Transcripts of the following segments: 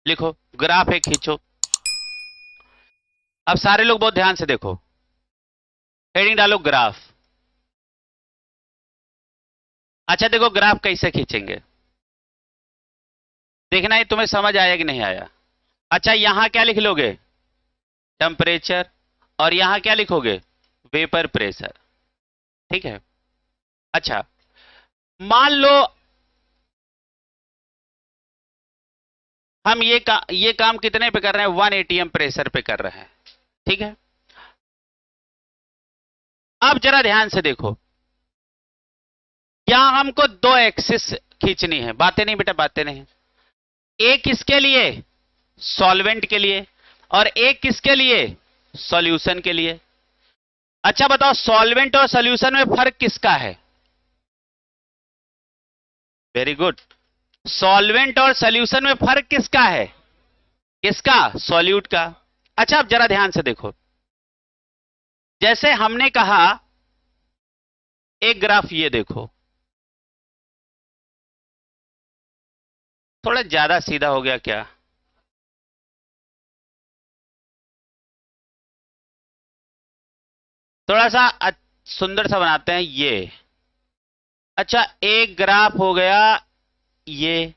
लिखो, ग्राफ एक खींचो। अब सारे लोग बहुत ध्यान से देखो, हेडिंग डालो ग्राफ। अच्छा देखो ग्राफ कैसे खींचेंगे, देखना है तुम्हें समझ आया कि नहीं आया। अच्छा यहां क्या लिख लोगे, टेम्परेचर, और यहां क्या लिखोगे, वेपर प्रेशर। ठीक है। अच्छा मान लो हम ये काम कितने पे कर रहे हैं, 1 एटीएम प्रेशर पे कर रहे हैं। ठीक है। अब जरा ध्यान से देखो, क्या हमको दो एक्सिस खींचनी है, बातें नहीं बेटा, बातें नहीं। एक किसके लिए, सॉल्वेंट के लिए, और एक किसके लिए, सॉल्यूशन के लिए। अच्छा बताओ सॉल्वेंट और सॉल्यूशन में फर्क किसका है, वेरी गुड, सॉल्वेंट और सॉल्यूशन में फर्क किसका है, किसका, सॉल्यूट का। अच्छा अब जरा ध्यान से देखो, जैसे हमने कहा एक ग्राफ ये देखो, थोड़ा ज्यादा सीधा हो गया क्या, थोड़ा सा सुंदर सा बनाते हैं ये। अच्छा एक ग्राफ हो गया ये,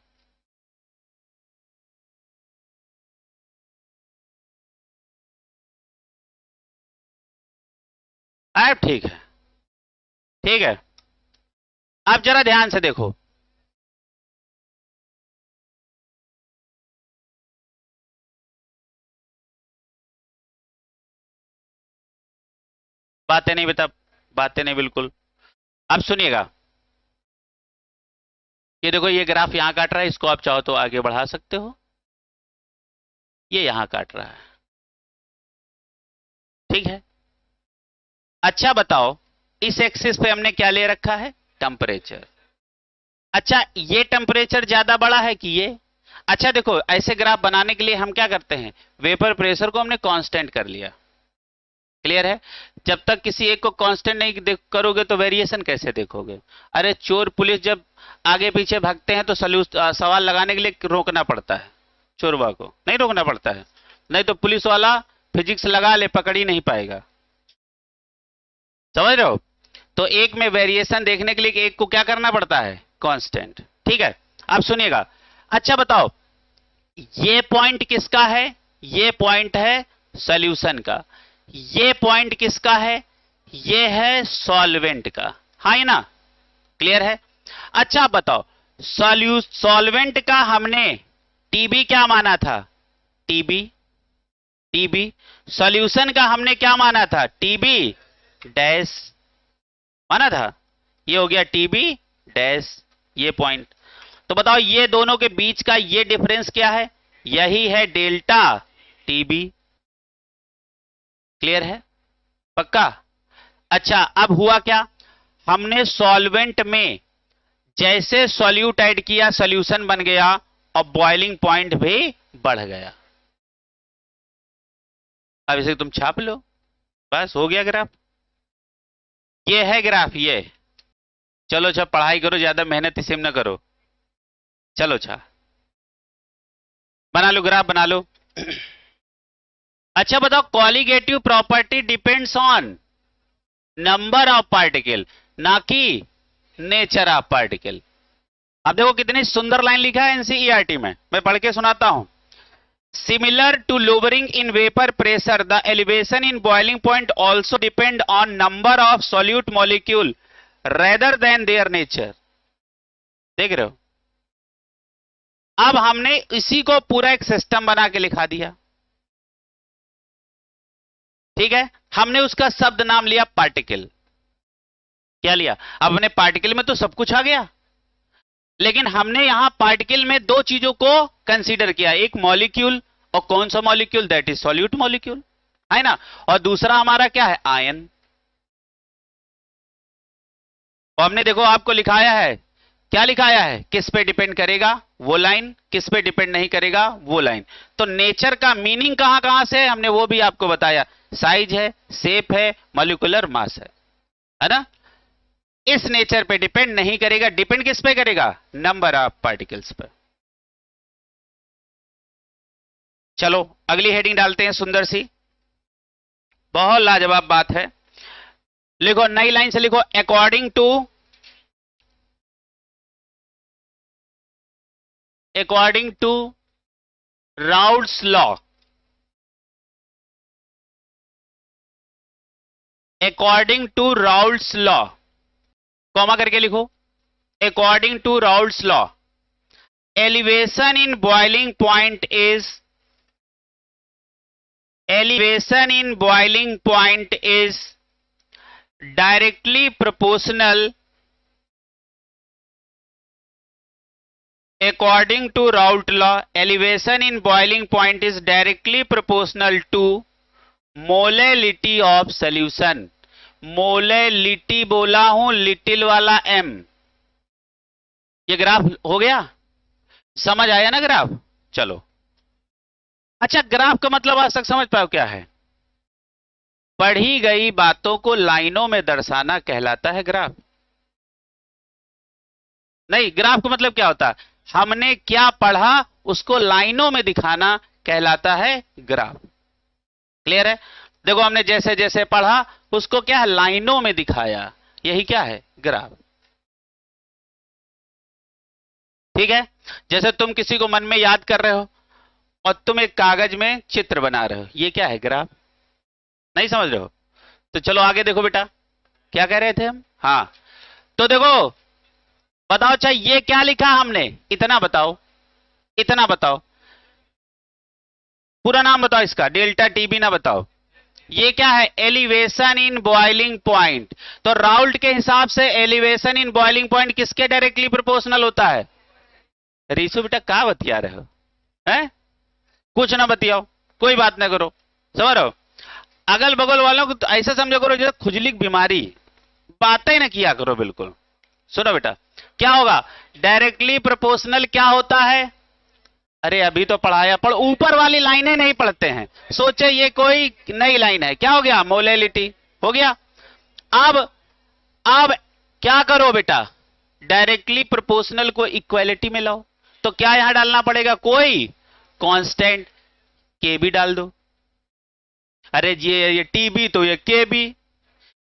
अब ठीक है, ठीक है। अब जरा ध्यान से देखो, बातें नहीं बेटा, बातें नहीं बिल्कुल। अब सुनिएगा, ये देखो ये ग्राफ यहां काट रहा है, इसको आप चाहो तो आगे बढ़ा सकते हो, ये यहां काट रहा है। ठीक है। अच्छा बताओ इस एक्सिस पे हमने क्या ले रखा है, टेम्परेचर। अच्छा ये टेम्परेचर ज्यादा बड़ा है कि ये। अच्छा देखो ऐसे ग्राफ बनाने के लिए हम क्या करते हैं, वेपर प्रेशर को हमने कांस्टेंट कर लिया। क्लियर है। जब तक किसी एक को कांस्टेंट नहीं करोगे तो वेरिएशन कैसे देखोगे। अरे चोर पुलिस जब आगे पीछे भागते हैं तो सवाल लगाने के लिए रोकना पड़ता है, चोरवा को नहीं रोकना पड़ता है, नहीं तो पुलिस वाला फिजिक्स लगा ले पकड़ ही नहीं पाएगा। समझ रहे हो। तो एक में वेरिएशन देखने के लिए एक को क्या करना पड़ता है, कांस्टेंट। ठीक है। अब सुनिएगा, अच्छा बताओ ये पॉइंट किसका है, ये पॉइंट है सॉल्यूशन का, ये पॉइंट किसका है, ये है सॉल्वेंट का, हाँ ही ना, क्लियर है। अच्छा बताओ सॉल्वेंट का हमने टीबी क्या माना था, टीबी, टीबी। सॉल्यूशन का हमने क्या माना था, टीबी डैश माना था, ये हो गया टीबी डैश, ये पॉइंट। तो बताओ ये दोनों के बीच का ये डिफरेंस क्या है, यही है डेल्टा टीबी। क्लियर है, पक्का। अच्छा अब हुआ क्या, हमने सॉल्वेंट में जैसे सॉल्यूट ऐड किया सॉल्यूशन बन गया और बॉइलिंग पॉइंट भी बढ़ गया। अब इसे तुम छाप लो, बस हो गया ग्राफ, ये है ग्राफ ये। चलो अच्छा पढ़ाई करो, ज्यादा मेहनत इसी में ना करो, चलो अच्छा बना लो ग्राफ बना लो। अच्छा बताओ colligative property depends on number of particle, ना कि नेचर ऑफ पार्टिकल। अब देखो कितनी सुंदर लाइन लिखा है एनसीईआरटी में, मैं पढ़ के सुनाता हूं। Similar to lowering in vapour pressure the elevation in boiling point also depend on number of solute molecule rather than their nature. देख रहे हो, अब हमने इसी को पूरा एक सिस्टम बना के लिखा दिया। ठीक है, हमने उसका शब्द नाम लिया पार्टिकल। क्या लिया, अब अपने पार्टिकल में तो सब कुछ आ गया, लेकिन हमने यहां पार्टिकल में दो चीजों को कंसीडर किया, एक मॉलिक्यूल, और कौन सा molecule, that is solute molecule, है ना, और दूसरा हमारा क्या है, आयन। और हमने देखो आपको लिखाया है, क्या लिखाया है, किस पे डिपेंड करेगा वो लाइन, किस पे डिपेंड नहीं करेगा वो लाइन। तो नेचर का मीनिंग कहां कहां से हमने वो भी आपको बताया, साइज है, शेप है, मॉलिक्यूलर मास है ना। इस नेचर पे डिपेंड नहीं करेगा, डिपेंड किस पे करेगा, नंबर ऑफ पार्टिकल्स पे। चलो अगली हेडिंग डालते हैं, सुंदर सी, बहुत लाजवाब बात है। लिखो, नई लाइन से लिखो, according to Raoult's law, according to Raoult's law, comma करके लिखो, according to Raoult's law, elevation in boiling point is directly proportional, according to Raoult law, elevation in boiling point is directly proportional to molality of solution। Molality बोला हूं, little वाला m। ये graph हो गया, समझ आया ना ग्राफ? चलो, अच्छा, ग्राफ का मतलब आज तक समझ पाओ क्या है? पढ़ी गई बातों को लाइनों में दर्शाना कहलाता है ग्राफ। नहीं, ग्राफ का मतलब क्या होता है? हमने क्या पढ़ा उसको लाइनों में दिखाना कहलाता है ग्राफ। क्लियर है? देखो, हमने जैसे जैसे पढ़ा उसको क्या है, लाइनों में दिखाया, यही क्या है, ग्राफ। ठीक है? जैसे तुम किसी को मन में याद कर रहे हो और तुम एक कागज में चित्र बना रहे हो, ये क्या है, ग्राफ। नहीं समझ रहे हो? तो चलो आगे देखो बेटा, क्या कह रहे थे हम? हाँ, तो देखो, बताओ, अच्छा ये क्या लिखा हमने, इतना बताओ, इतना बताओ, पूरा नाम बताओ इसका, डेल्टा टीबी ना बताओ। ये क्या है, एलिवेशन इन बॉइलिंग पॉइंट। तो राउल्ट के हिसाब से एलिवेशन इन बॉइलिंग पॉइंट किसके डायरेक्टली प्रोपोर्शनल होता है? रीसु बेटा क्या बतिया रहे हो? हैं? कुछ ना बतियाओ, कोई बात ना करो, समझ रहे हो? अगल बगल वालों को तो ऐसा समझो करो जैसे खुजली की बीमारी, बातें ना किया करो बिल्कुल। सुनो बेटा, क्या होगा, डायरेक्टली प्रोपोर्शनल क्या होता है? अरे अभी तो पढ़ाया, पर ऊपर वाली लाइनें नहीं पढ़ते हैं, सोचे ये कोई नई लाइन है। क्या हो गया, मोलेलिटी हो गया। अब क्या करो बेटा, डायरेक्टली प्रोपोर्शनल को इक्वालिटी में लाओ। तो क्या यहां डालना पड़ेगा, कोई कांस्टेंट के भी डाल दो। अरे ये टीबी तो ये के बी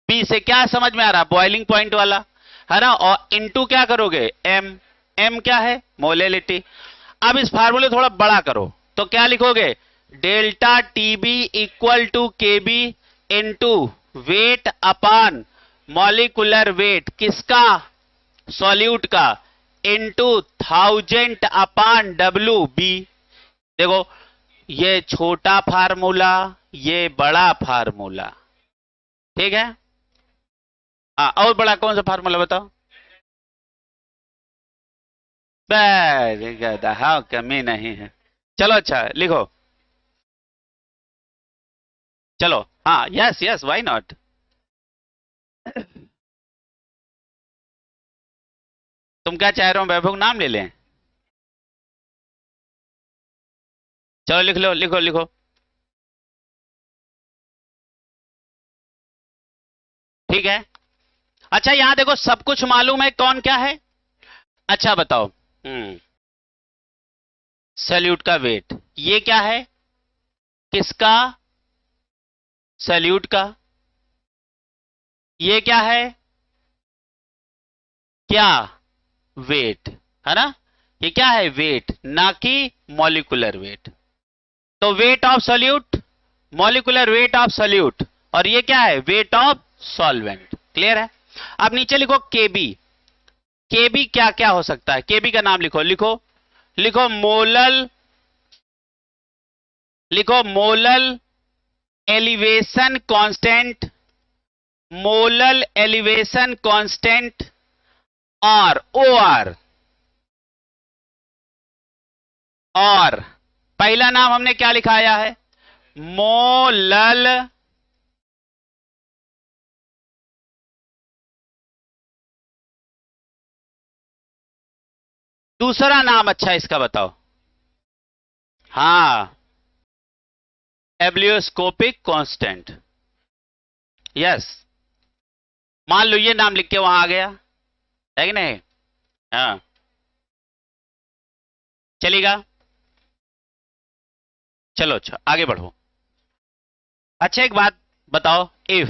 से क्या समझ में आ रहा, बॉइलिंग पॉइंट वाला है ना, और इनटू क्या करोगे, एम क्या है, मोलेलिटी। अब इस फार्मूले थोड़ा बड़ा करो, तो क्या लिखोगे, डेल्टा टीबी इक्वल टू के बी इंटू वेट अपान मॉलिकुलर वेट, किसका, सॉल्यूट का, इंटू 1000 अपान डब्ल्यू बी। देखो, ये छोटा फार्मूला, ये बड़ा फार्मूला, ठीक है? हाँ, और बड़ा कौन सा फार्मूला बताओ? हाँ, कमी नहीं है। चलो अच्छा लिखो, चलो, हाँ, यस यस, व्हाई नॉट। तुम क्या चाह रहे हो, वैभव नाम ले लें? चलो लिख लो, लिखो लिखो। ठीक है, अच्छा यहां देखो, सब कुछ मालूम है, कौन क्या है? अच्छा बताओ, सल्यूट का वेट, ये क्या है, किसका, सल्यूट का। ये क्या है, क्या, वेट, है ना, ये क्या है, वेट, ना कि मॉलिकुलर वेट। तो weight of solute, molecular weight of solute, और ये क्या है, वेट ऑफ सॉल्वेंट। क्लियर है? अब नीचे लिखो केबी। केबी क्या क्या हो सकता है, केबी का नाम लिखो, लिखो लिखो, molal elevation constant, molal elevation constant, और ओआर। और पहला नाम हमने क्या लिखाया है, मोलल दूसरा नाम, अच्छा इसका बताओ, हाँ, एब्लियोस्कोपिक कांस्टेंट। यस, मान लो ये नाम लिख के वहां आ गया, है कि नहीं? हाँ, चलेगा, चलो अच्छा आगे बढ़ो। अच्छा एक बात बताओ, इफ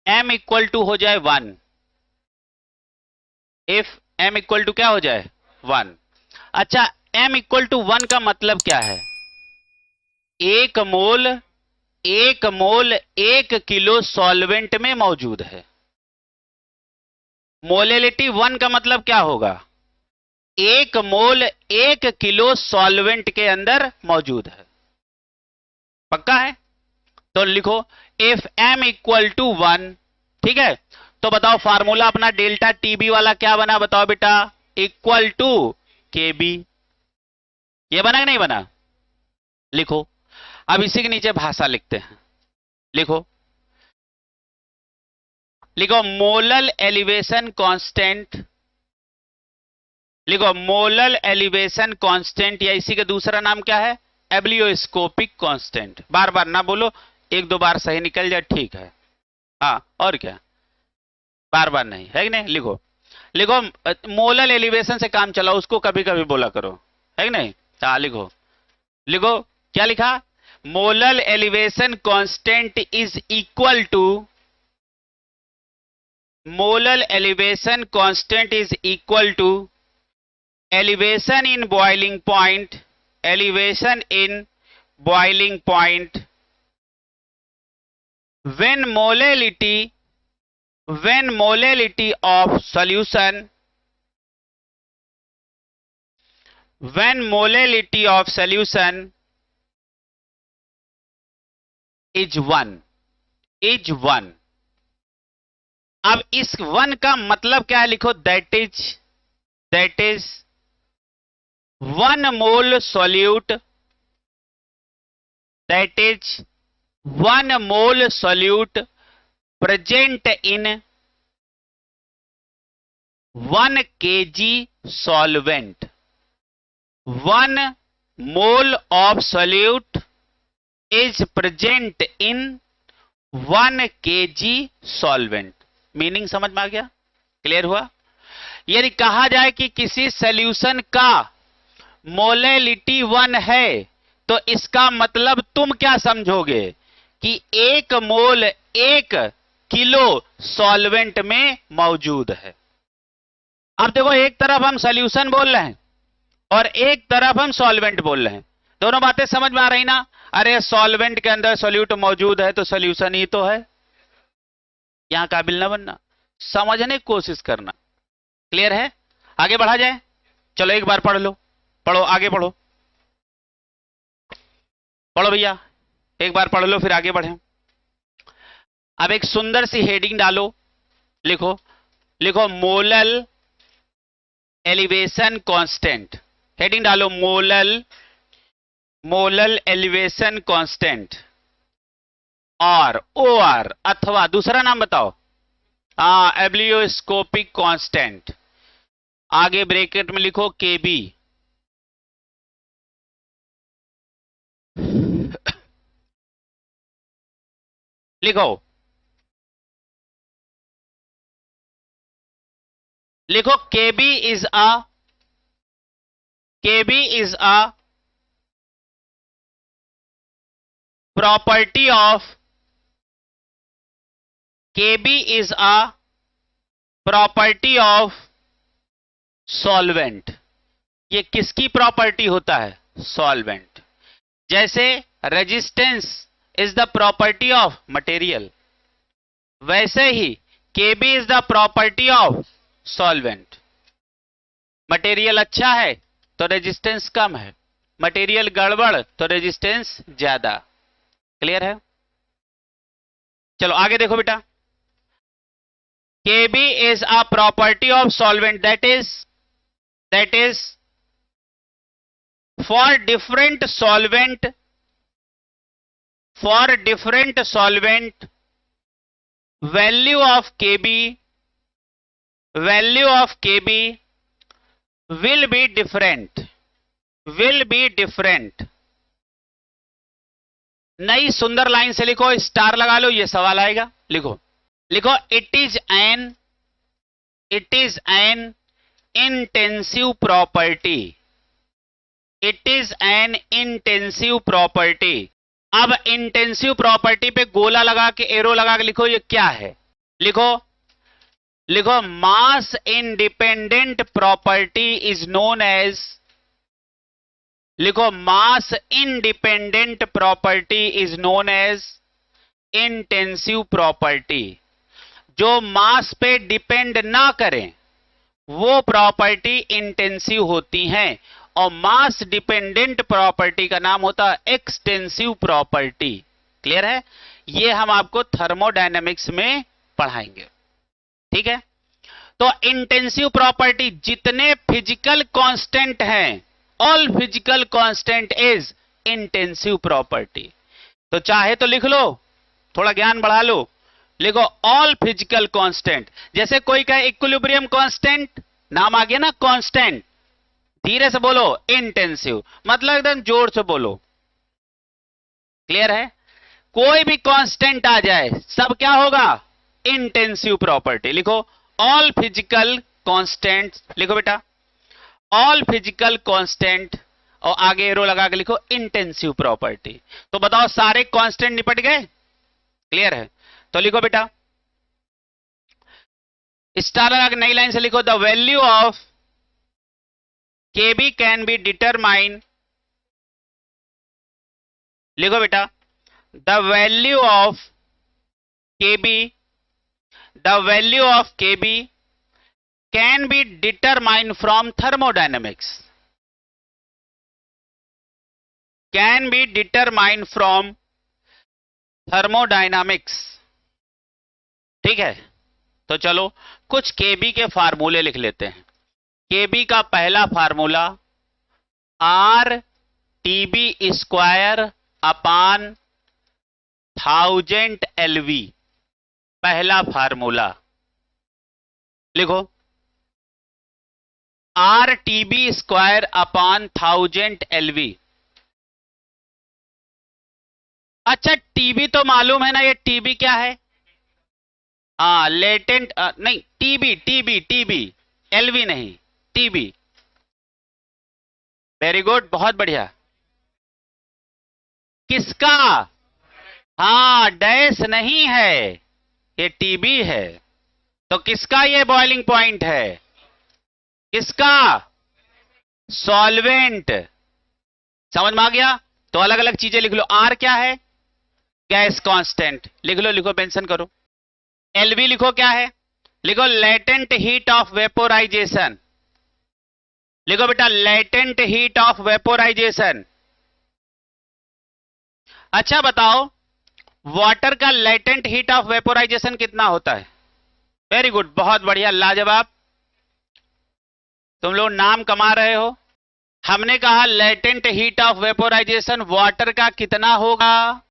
m इक्वल टू हो जाए 1, इफ m इक्वल टू क्या हो जाए 1। अच्छा m इक्वल टू 1 का मतलब क्या है? एक मोल, एक मोल 1 किलो सॉल्वेंट में मौजूद है। मोलेलिटी 1 का मतलब क्या होगा? एक मोल 1 किलो सॉल्वेंट के अंदर मौजूद है। पक्का है? तो लिखो इफ m इक्वल टू 1, ठीक है। तो बताओ फार्मूला अपना डेल्टा टीबी वाला क्या बना, बताओ बेटा? इक्वल टू केबी। ये बना कि नहीं बना? लिखो। अब इसी के नीचे भाषा लिखते हैं, लिखो लिखो मोलल एलिवेशन कांस्टेंट, लिखो मोलल एलिवेशन कांस्टेंट, या इसी का दूसरा नाम क्या है? Ebullioscopic constant. बार बार ना बोलो, एक दो बार सही निकल जाए ठीक है। हाँ और क्या, बार बार नहीं है कि नहीं। लिखो लिखो मोलल एलिवेशन से काम चलाओ, उसको कभी कभी बोला करो, है कि नहीं। हाँ लिखो, लिखो क्या लिखा? Molal elevation constant is equal to, molal elevation constant is equal to elevation in boiling point, elevation in boiling point when molality of solution, when molality of solution is 1, is 1। अब इस 1 का मतलब क्या है? लिखो that is 1 mole solute, that is 1 mole solute present in 1 kg solvent। 1 mole of solute is present in 1 kg solvent। Meaning समझ में आ गया? क्लियर हुआ? यदि कहा जाए कि किसी सॉल्यूशन का मोलेलिटी 1 है, तो इसका मतलब तुम क्या समझोगे? कि 1 मोल 1 किलो सॉल्वेंट में मौजूद है। अब देखो एक तरफ हम सॉल्यूशन बोल रहे हैं और एक तरफ हम सॉल्वेंट बोल रहे हैं, दोनों बातें समझ में आ रही ना? अरे सॉल्वेंट के अंदर सॉल्यूट मौजूद है तो सॉल्यूशन ही तो है। यहां काबिल ना बनना, समझने की कोशिश करना। क्लियर है? आगे बढ़ा जाए, चलो एक बार पढ़ लो, पढ़ो आगे पढ़ो, पढ़ो भैया एक बार पढ़ लो फिर आगे बढ़े। अब एक सुंदर सी हेडिंग डालो, लिखो लिखो मोलल एलिवेशन कांस्टेंट। हेडिंग डालो मोलल एलिवेशन कांस्टेंट और OR, अथवा दूसरा नाम बताओ, एब्लियोस्कोपिक कांस्टेंट। आगे ब्रैकेट में लिखो केबी। लिखो लिखो KB is a property of, KB is a property of solvent. ये किसकी प्रॉपर्टी होता है? सॉल्वेंट। जैसे resistance is the property of material, वैसे ही KB is the property of solvent. Material अच्छा है तो रेजिस्टेंस कम है, मटेरियल गड़बड़ तो रेजिस्टेंस ज्यादा। क्लियर है? चलो आगे देखो बेटा, Kb is a property of solvent, that is for different solvent value of Kb will be different। नई सुंदर लाइन से लिखो, स्टार लगा लो, ये सवाल आएगा। लिखो लिखो it is an intensive property, it is an intensive property. अब इंटेंसिव प्रॉपर्टी पे गोला लगा के एरो लगा के लिखो, ये क्या है? लिखो लिखो, mass independent property is known as, लिखो, mass independent property is known as intensive property. जो मास पे डिपेंड ना करें वो प्रॉपर्टी इंटेंसिव होती हैं, और मास डिपेंडेंट प्रॉपर्टी का नाम होता है एक्सटेंसिव प्रॉपर्टी। क्लियर है? ये हम आपको थर्मोडायनेमिक्स में पढ़ाएंगे। ठीक है? तो इंटेंसिव प्रॉपर्टी, जितने फिजिकल कांस्टेंट हैं, all physical constant is intensive property. तो चाहे तो लिख लो, थोड़ा ज्ञान बढ़ा लो, लिखो ऑल फिजिकल कांस्टेंट। जैसे कोई कहे इक्विलिब्रियम कांस्टेंट, नाम आ गया ना कांस्टेंट, धीरे से बोलो इंटेंसिव, मतलब एकदम जोर से बोलो। क्लियर है? कोई भी कांस्टेंट आ जाए सब क्या होगा? Intensive property. लिखो ऑल फिजिकल कांस्टेंट, लिखो बेटा ऑल फिजिकल कांस्टेंट, और आगे एरो लगा के लिखो इंटेंसिव प्रॉपर्टी। तो बताओ सारे कांस्टेंट निपट गए? क्लियर है? तो लिखो बेटा, स्टार लगा के नई लाइन से लिखो, the value of KB can be determine, लिखो बेटा, the value of KB, the value of KB can be determined from thermodynamics, can be determined from thermodynamics. ठीक है? तो चलो कुछ केबी के फार्मूले लिख लेते हैं। केबी का पहला formula R TB square upon 1000 LV, पहला फार्मूला। लिखो R TB square upon 1000 LV. अच्छा, टीबी तो मालूम है ना, ये टीबी क्या है? लेटेंट, नहीं, टीबी टीबी टीबी, एलवी नहीं, टीबी। वेरी गुड, बहुत बढ़िया। किसका? डैश नहीं है, ये टीबी है। तो किसका ये बॉइलिंग पॉइंट है? किसका? सॉल्वेंट। समझ में आ गया? तो अलग अलग चीजें लिख लो। आर क्या है? गैस कांस्टेंट, लिख लो, लिखो, मेंशन करो। एलवी लिखो क्या है? लिखो लेटेंट हीट ऑफ वेपोराइजेशन, लिखो बेटा लेटेंट हीट ऑफ वेपोराइजेशन। अच्छा बताओ, वाटर का लेटेंट हीट ऑफ वेपोराइजेशन कितना होता है? वेरी गुड, बहुत बढ़िया, लाजवाब, तुम लोग नाम कमा रहे हो। हमने कहा latent heat of vaporisation water का कितना होगा?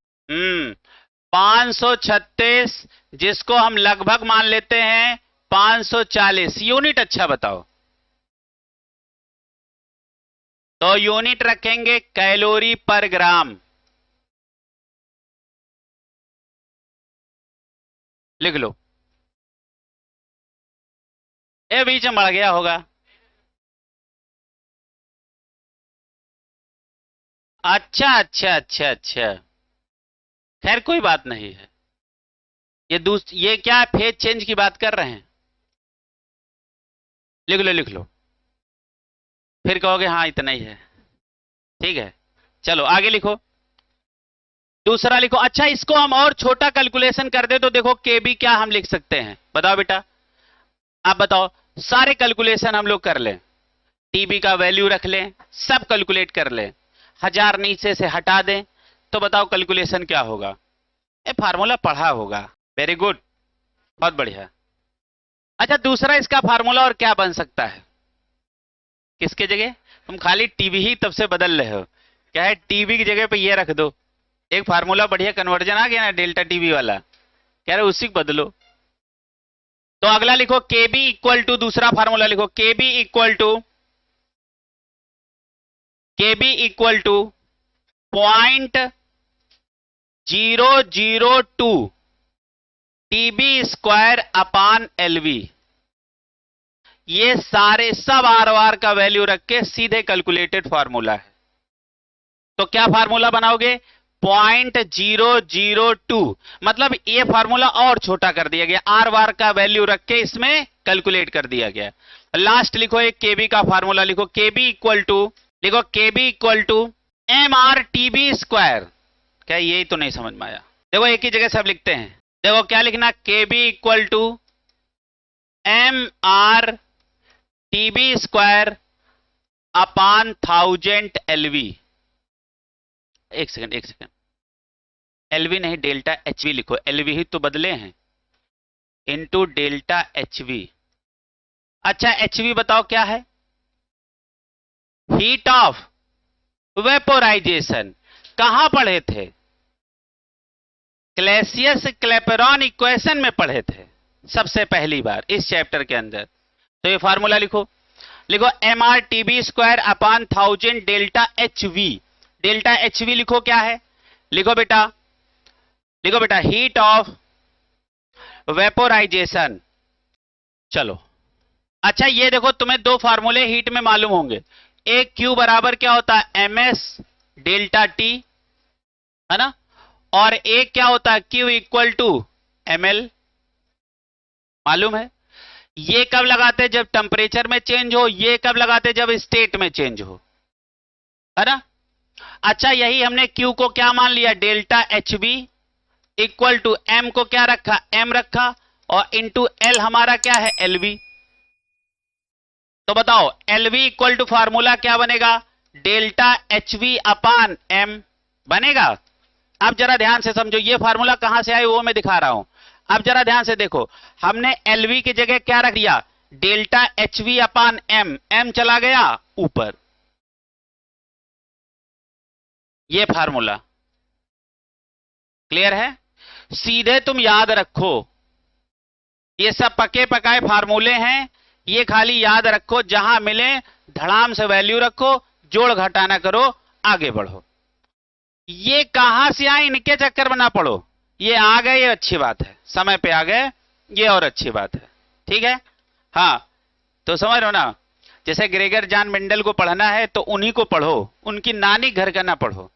536, जिसको हम लगभग मान लेते हैं 540 यूनिट। अच्छा बताओ, तो यूनिट रखेंगे कैलोरी पर ग्राम। लिख लो, ये बीच में बढ़ गया होगा। अच्छा अच्छा अच्छा अच्छा, खैर कोई बात नहीं है। ये क्या फेज चेंज की बात कर रहे हैं? लिख लो, लिख लो, फिर कहोगे हाँ इतना ही है। ठीक है, चलो आगे लिखो, दूसरा लिखो। अच्छा, इसको हम और छोटा कैलकुलेशन कर दे तो देखो केबी क्या हम लिख सकते हैं, बताओ बेटा, आप बताओ। सारे कैलकुलेशन हम लोग कर लें, टीबी का वैल्यू रख लें, सब कैलकुलेट कर लें, 1000 नीचे से हटा दें, तो बताओ कैलकुलेशन क्या होगा? ये फार्मूला पढ़ा होगा। वेरी गुड, बहुत बढ़िया। अच्छा, दूसरा इसका फार्मूला और क्या बन सकता है? किसके जगह? तुम खाली टीबी ही तब से बदल रहे हो, क्या है, टीबी की जगह पे ये रख दो। एक फार्मूला बढ़िया कन्वर्जन आ गया ना, डेल्टा टीबी वाला, कह रहे उसी को बदलो। तो अगला लिखो केबी इक्वल टू, दूसरा फार्मूला लिखो, KB equal to 0.002 TB square upon LV. ये सारे सब आर का वैल्यू रख के सीधे कैलकुलेटेड फार्मूला है। तो क्या फार्मूला बनाओगे? 0.002, मतलब ये फार्मूला और छोटा कर दिया गया, आर बार का वैल्यू रख के इसमें कैलकुलेट कर दिया गया। लास्ट लिखो एक केबी का फार्मूला लिखो, KB equal to M R TB square. क्या यही तो नहीं समझ में आया? देखो एक ही जगह सब लिखते हैं, देखो क्या लिखना, KB equal to M R TB square upon 1000 LV. एक सेकंड, एलवी नहीं, डेल्टा एचवी लिखो, एलवी ही तो बदले हैं, इनटू डेल्टा एचवी। अच्छा एचवी बताओ क्या है? Heat of vaporisation. कहां पढ़े थे? क्लैसियस क्लैपेरॉन इक्वेशन में पढ़े थे सबसे पहली बार इस चैप्टर के अंदर। तो ये फार्मूला लिखो M R TB square upon 1000 delta HV. Delta HV लिखो क्या है? लिखो बेटा हीट ऑफ वेपोराइजेशन। चलो अच्छा ये देखो, तुम्हें दो फार्मूले हीट में मालूम होंगे, एक क्यू बराबर क्या होता है? एम एस डेल्टा टी, है ना, और एक क्या होता है? Q equal to M L, मालूम है। ये कब लगाते? जब टेम्परेचर में चेंज हो। ये कब लगाते? जब स्टेट में चेंज हो, है ना। अच्छा यही हमने क्यू को क्या मान लिया? Delta H B equal to M को क्या रखा? एम रखा, और इंटू एल हमारा क्या है? L V. तो बताओ L V equal to formula क्या बनेगा? Delta H V upon M बनेगा। अब जरा ध्यान से समझो, ये फार्मूला कहां से आए वो मैं दिखा रहा हूं। अब जरा ध्यान से देखो, हमने एल वी की जगह क्या रख दिया? Delta H V upon M, M चला गया ऊपर, ये फार्मूला क्लियर है। सीधे तुम याद रखो, ये सब पके पकाए फार्मूले हैं, ये खाली याद रखो, जहां मिले धड़ाम से वैल्यू रखो, जोड़ घटाना करो, आगे बढ़ो। ये कहां से आए इनके चक्कर में ना पड़ो, ये आ गए ये अच्छी बात है, समय पे आ गए ये और अच्छी बात है, ठीक है। हाँ तो समझ रहे हो ना, जैसे ग्रेगर जॉन मेंडल को पढ़ना है तो उन्हीं को पढ़ो, उनकी नानी घर का ना पढ़ो।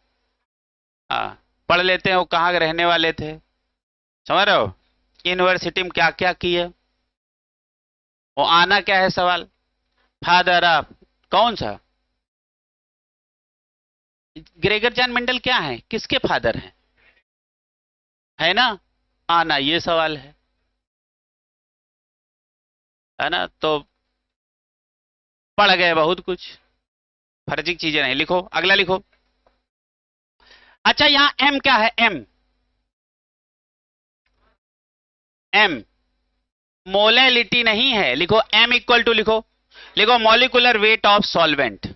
हाँ पढ़ लेते हैं वो कहाँ रहने वाले थे, समझ रहे हो, यूनिवर्सिटी में क्या क्या किए, वो आना क्या है सवाल। फादर ऑफ कौन सा? ग्रेगर जॉन मेंडल क्या है, किसके फादर हैं, है ना। आना ये सवाल है ना। तो पढ़ गए बहुत कुछ, फर्जी चीजें नहीं। लिखो अगला लिखो। अच्छा यहां एम क्या है? एम मोलैलिटी नहीं है, लिखो एम इक्वल टू लिखो molecular weight of solvent.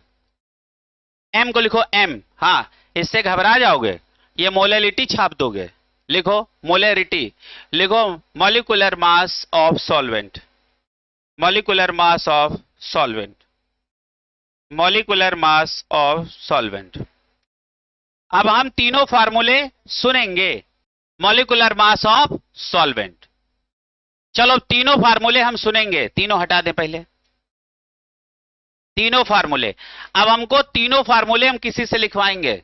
M को लिखो एम, हाँ इससे घबरा जाओगे, ये मोलैलिटी छाप दोगे। लिखो मोलैरिटी, लिखो molecular mass of solvent, molecular mass of solvent, molecular mass of solvent. अब हम तीनों फार्मूले सुनेंगे, मॉलिक्यूलर मास ऑफ सॉल्वेंट। चलो तीनों फार्मूले हम सुनेंगे, तीनों हटा दें पहले, तीनों फार्मूले। अब हमको तीनों फार्मूले हम किसी से लिखवाएंगे,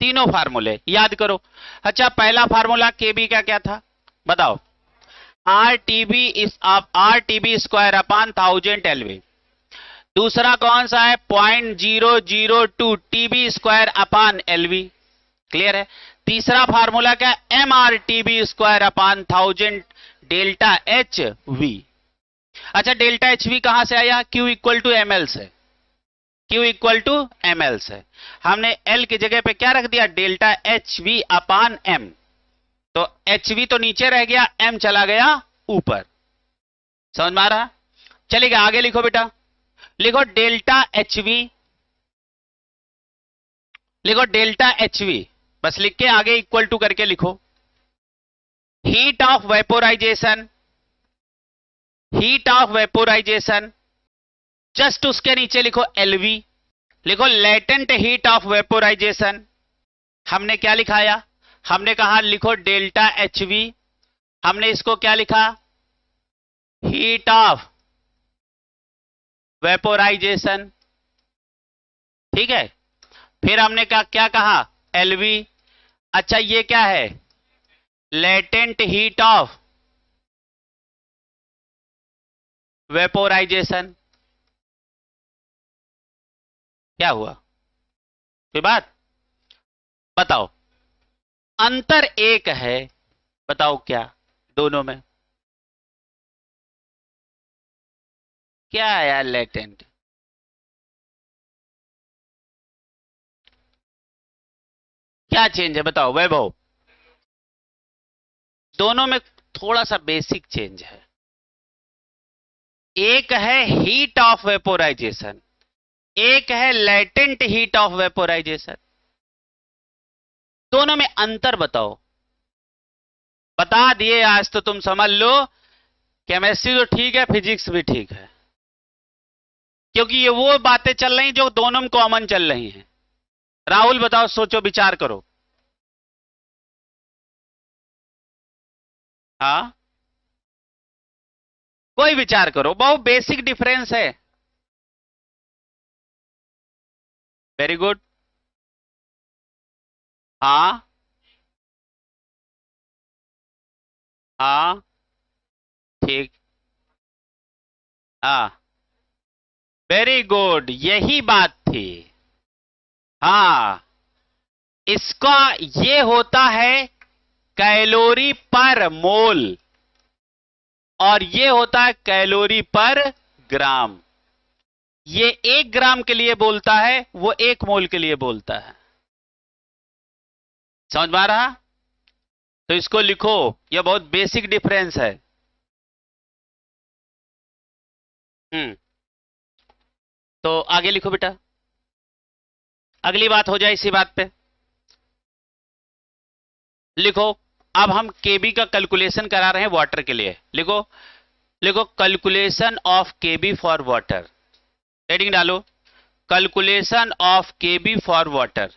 तीनों फार्मूले याद करो। अच्छा पहला फार्मूला केबी का क्या था बताओ? R TB square upon 1000 LV. दूसरा कौन सा है? 0.002 TB square upon LV, clear है। तीसरा फार्मूला क्या? M R TB square upon 1000 delta H V. अच्छा डेल्टा एच वी कहां से आया? Q equal to M L से, Q equal to M L से। हमने एल की जगह पे क्या रख दिया? Delta H V upon M. तो एच वी तो नीचे रह गया, एम चला गया ऊपर, समझ में आ रहा? चलिए आगे लिखो बेटा, लिखो डेल्टा एच वी, लिखो डेल्टा एच वी, बस लिख के आगे इक्वल टू करके लिखो। Heat of vaporisation, heat of vaporisation, just उसके नीचे लिखो एलवी, लिखो लेटेंट हीट ऑफ वेपोराइजेशन। हमने क्या लिखाया? हमने कहा लिखो डेल्टा एच वी, हमने इसको क्या लिखा? हीट ऑफ वेपोराइजेशन, ठीक है। फिर हमने क्या कहा, एलवी। अच्छा ये क्या है, लेटेंट हीट ऑफ वेपोराइजेशन। क्या हुआ, कोई बात बताओ, अंतर एक है, बताओ क्या दोनों में, क्या है यार लेटेंट, क्या चेंज है बताओ वैभव। दोनों में थोड़ा सा बेसिक चेंज है, एक है हीट ऑफ वेपोराइजेशन, एक है लेटेंट हीट ऑफ वेपोराइजेशन। दोनों में अंतर बताओ। बता दिए, आज तो तुम समझ लो, केमिस्ट्री तो ठीक है, फिजिक्स भी ठीक है, क्योंकि ये वो बातें चल रही जो दोनों में कॉमन चल रही हैं। राहुल बताओ, सोचो विचार करो। हाँ, कोई विचार करो, बहुत बेसिक डिफरेंस है। Very good. हाँ हाँ ठीक, हाँ वेरी गुड, यही बात थी। हाँ, इसका ये होता है कैलोरी पर मोल, और ये होता है कैलोरी पर ग्राम। ये 1 ग्राम के लिए बोलता है, वो 1 मोल के लिए बोलता है। समझ में आ रहा, तो इसको लिखो, यह बहुत बेसिक डिफरेंस है। तो आगे लिखो बेटा, अगली बात हो जाए इसी बात पे। लिखो, अब हम केबी का कैलकुलेशन करा रहे हैं वाटर के लिए। लिखो, लिखो calculation of KB for water. Heading डालो, calculation of KB for water.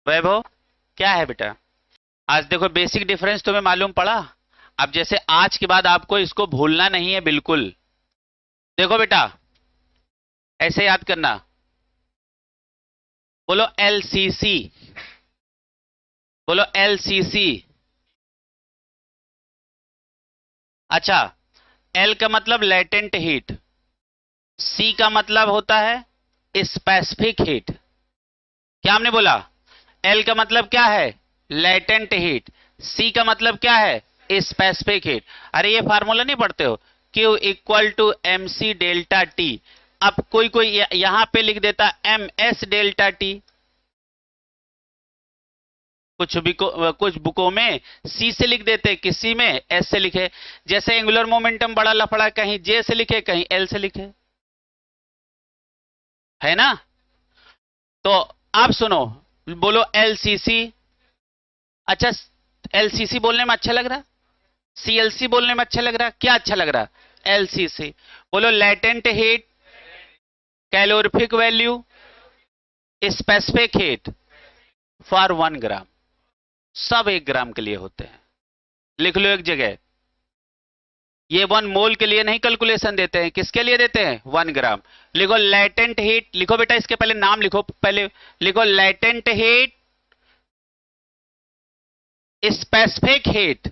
Vaibhav क्या है बेटा, आज देखो बेसिक डिफरेंस तुम्हें मालूम पड़ा। अब जैसे आज के बाद आपको इसको भूलना नहीं है बिल्कुल। देखो बेटा, ऐसे याद करना, बोलो एलसीसी, बोलो एलसीसी। अच्छा, एल का मतलब लेटेंट हीट, सी का मतलब होता है स्पेसिफिक हीट। क्या हमने बोला, एल का मतलब क्या है, लेटेंट हीट, सी का मतलब क्या है, स्पेसिफिक हीट। अरे ये फार्मूला नहीं पढ़ते हो, Q equal to M C delta T. अब कोई कोई यहां पे लिख देता एम एस डेल्टा टी, कुछ बुकों में सी से लिख देते, किसी में एस से लिखे। जैसे एंगुलर मोमेंटम बड़ा लफड़ा, कहीं जे से लिखे कहीं एल से लिखे, है ना। तो आप सुनो, बोलो एलसीसी। अच्छा, एलसीसी बोलने में अच्छा लग रहा, सीएलसी बोलने में अच्छा लग रहा, क्या अच्छा लग रहा, एलसीसी। बोलो latent heat, calorific value, specific heat for 1 ग्राम। सब 1 ग्राम के लिए होते हैं। लिख लो एक जगह, ये 1 मोल के लिए नहीं कैलकुलेशन देते हैं, किसके लिए देते हैं, 1 ग्राम। लिखो लेटेंट हीट, लिखो बेटा इसके पहले नाम लिखो, पहले लिखो लेटेंट हीट, स्पेसिफिक हीट,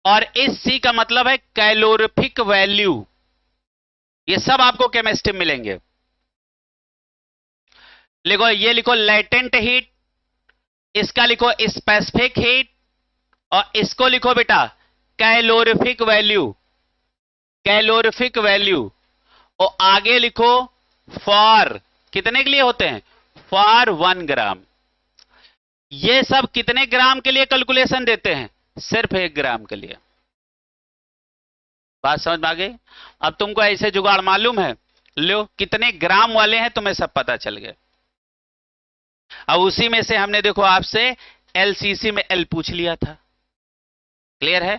और इस सी का मतलब है कैलोरिफिक वैल्यू। ये सब आपको केमिस्ट्री में मिलेंगे। लिखो, ये लिखो लेटेंट हीट, इसका लिखो स्पेसिफिक हीट, और इसको लिखो बेटा कैलोरिफिक वैल्यू, कैलोरिफिक वैल्यू। और आगे लिखो फॉर, कितने के लिए होते हैं, फॉर 1 ग्राम। ये सब कितने ग्राम के लिए कैलकुलेशन देते हैं, सिर्फ 1 ग्राम के लिए। बात समझ में आ गई। अब तुमको ऐसे जुगाड़ मालूम है, लो कितने ग्राम वाले हैं तुम्हें सब पता चल गया। अब उसी में से हमने देखो आपसे एलसीसी में एल पूछ लिया था, क्लियर है।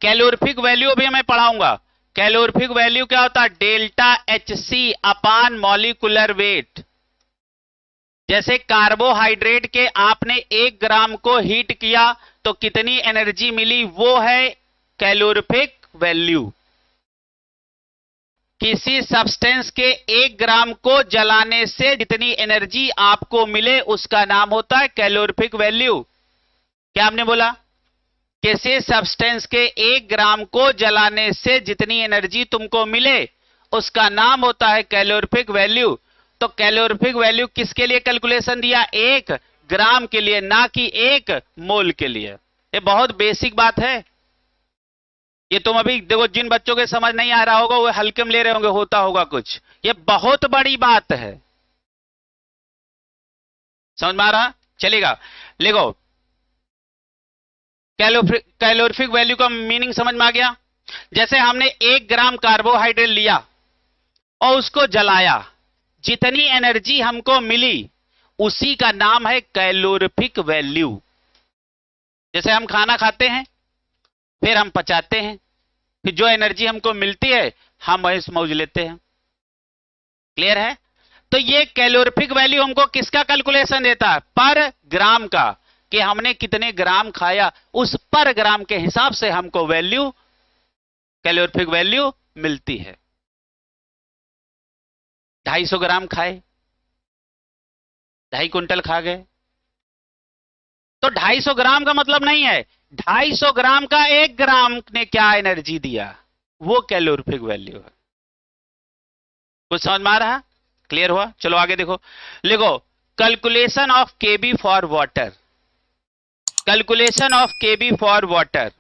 कैलोरिफिक वैल्यू भी मैं पढ़ाऊंगा। कैलोरिफिक वैल्यू क्या होता है, डेल्टा एच सी अपान मॉलिक्यूलर वेट। जैसे कार्बोहाइड्रेट के आपने 1 ग्राम को हीट किया तो कितनी एनर्जी मिली, वो है कैलोरिफिक वैल्यू। किसी सब्सटेंस के 1 ग्राम को जलाने से जितनी एनर्जी आपको मिले उसका नाम होता है कैलोरीफिक वैल्यू। क्या आपने बोला? किसी सब्सटेंस के 1 ग्राम को जलाने से जितनी एनर्जी तुमको मिले उसका नाम होता है कैलोरीफिक वैल्यू। तो कैलोरीफिक वैल्यू किसके लिए कैलकुलेशन दिया? 1 ग्राम के लिए, ना कि 1 मोल के लिए। ये बहुत बेसिक बात है। ये तुम अभी देखो, जिन बच्चों के समझ नहीं आ रहा होगा वो हल्के में ले रहे होंगे, होता होगा कुछ। ये बहुत बड़ी बात है, समझ में आ रहा? चलेगा, लिखो। कैलोरीफिक वैल्यू का मीनिंग समझ में आ गया? जैसे हमने 1 ग्राम कार्बोहाइड्रेट लिया और उसको जलाया, जितनी एनर्जी हमको मिली उसी का नाम है कैलोरीफिक वैल्यू। जैसे हम खाना खाते हैं, फिर हम पचाते हैं, फिर जो एनर्जी हमको मिलती है हम वही मौज लेते हैं। क्लियर है? तो ये कैलोरीफिक वैल्यू हमको किसका कैलकुलेशन देता है? पर ग्राम का, कि हमने कितने ग्राम खाया, उस पर ग्राम के हिसाब से हमको वैल्यू, कैलोरीफिक वैल्यू मिलती है। 250 ग्राम खाए, 2.5 कुंटल खा गए, तो 250 ग्राम का मतलब नहीं है 250 ग्राम का 1 ग्राम ने क्या एनर्जी दिया, वो कैलोरीफिक वैल्यू है। कुछ समझ में आ रहा? क्लियर हुआ? चलो आगे देखो, लिखो calculation of KB for water. Calculation of KB for water.